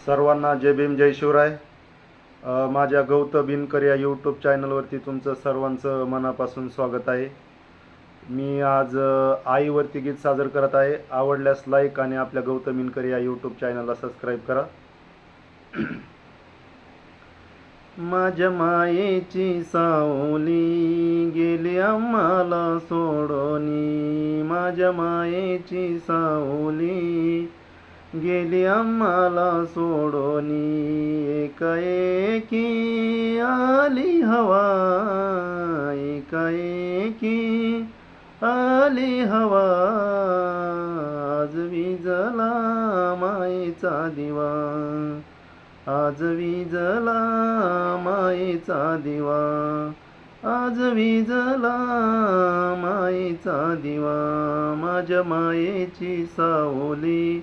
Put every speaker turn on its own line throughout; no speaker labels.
सर्वांना जय भीम जय शिवराय. माझ्या गौतम बिनकर या यूट्यूब चॅनलवरती तुमचं सर्वांचं मनापासून स्वागत आहे. मी आज आईवरती गीत सादर करत आहे. आवडल्यास लाईक आणि आपल्या गौतम बिनकर या यूट्यूब चॅनलला सबस्क्राईब करा. माझ्या मायेची सावली गेली आम्हाला सोडोनी, माझ्या मायेची सावली गेली आम्हाला सोडोनी, एकाएकी आली हवा, एकाएकी आली हवा, आज विझला मायेचा दिवा, आज विझला मायेचा दिवा, आज विझला मायेचा दिवा, माझ्या मायेची सावली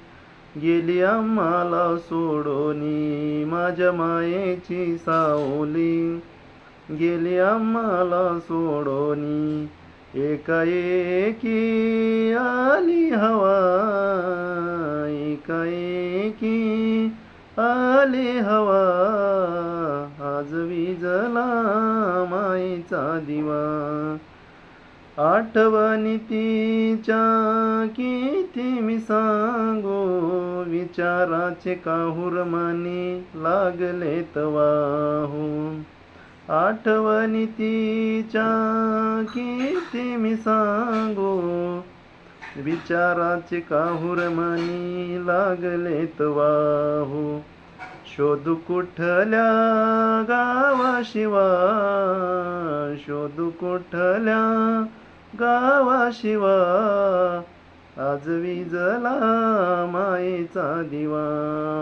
गेली आम्हाला सोडोनी, माझ्या मायेची सावली गेली आम्हाला सोडोनी, एकाएकी आली हवा, एकाएकी आली हवा, आज विझला मायेचा दिवा, आठवणी तिच्या किती मी सांगू, विचाराचे काहूर मनी लागलेत वाहू, आठवणी तिच्या किती मी सांगू, विचाराचे काहूर मनी लागलेत वाहू, शोधू कुठल्या गावाशिवा, शोधू कुठल्या गावाशिवा, आज विझला मायेचा दिवा,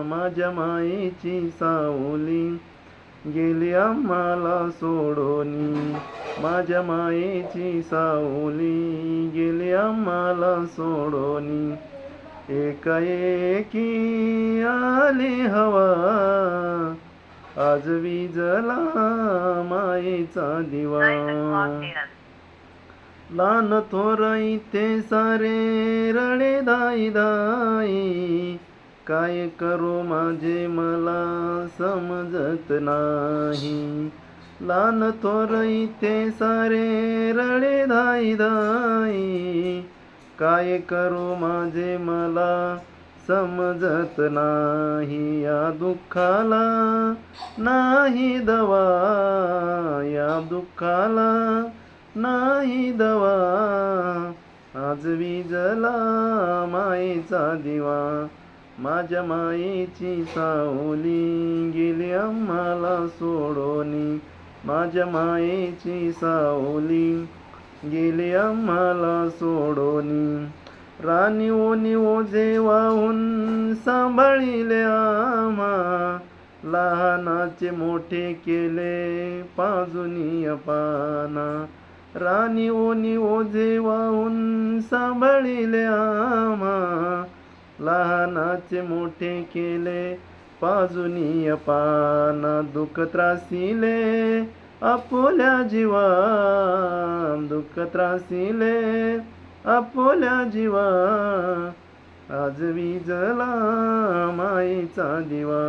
माझ्या मायेची सावली गेली आम्हाला सोडोनी, माझ्या मायेची सावली गेली आम्हाला सोडोनी, एकाएकी आली हवा, आज विझला मायेचा दिवा, लहान थोर इथे सारे रडे दाई दाई, काय करू माझे मला समजत नाही, लहान थोर इथे सारे रडे दाई दाई, काय करू माझे मला समजत नाही, या दुःखाला नाही दवा, या दुःखाला नाही दवा, आज विझला मायेचा दिवा, माझ्या मायेची सावली गेली आम्हाला सोडोनी, माझ्या मायेची सावली गेली आम्हाला सोडोनी, राणी ओनी ओझे वाहून सांभाळिले आम्हा, लहानाचे मोठे केले पाजुनी पाना, राणी ओनी ओझे वाहून सांभाळिले आम्हा, लहानाचे मोठे केले पाजुनी पाना, दुःख त्रासिले आपुल्या जीवा, दुःख त्रासिले आपुल्या जीवा, आज विझला मायेचा दिवा,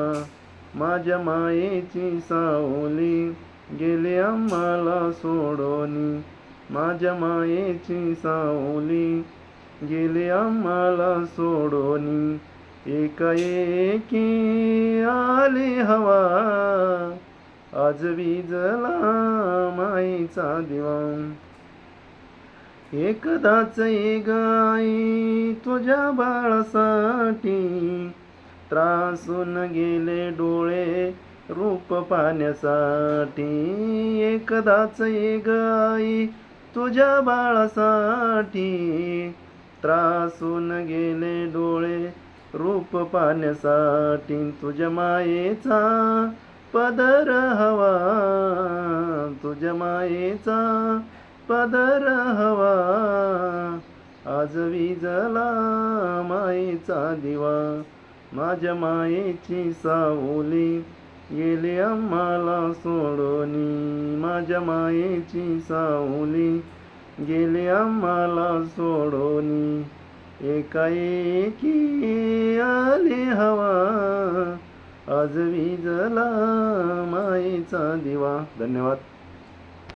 माझ्या मायेची सावली गेली आम्हाला सोडोनी, माझ्या मायेची सावली गेली आम्हाला सोडोनी, एकाएकी आली हवा, आज विझला मायेचा दिवा, एकदाच एक आई तुझ्या बाळासाठी, त्रासून गेले डोळे रूप पाहण्यासाठी, एकदाच एक आई तुझ्या बाळासाठी, त्रासून गेले डोळे रूप पाहण्यासाठी, तुझ्या मायेचा पदर हवा, तुझ्या मायेचा पदर हवा, आज विझला मायेचा दिवा, माझ्या मायेची सावली गेली आम्हाला सोडोनी, माझ्या मायेची सावली गेली आम्हाला सोडोनी, एकाएकी आली हवा, आज विजला मायेचा दिवा. धन्यवाद.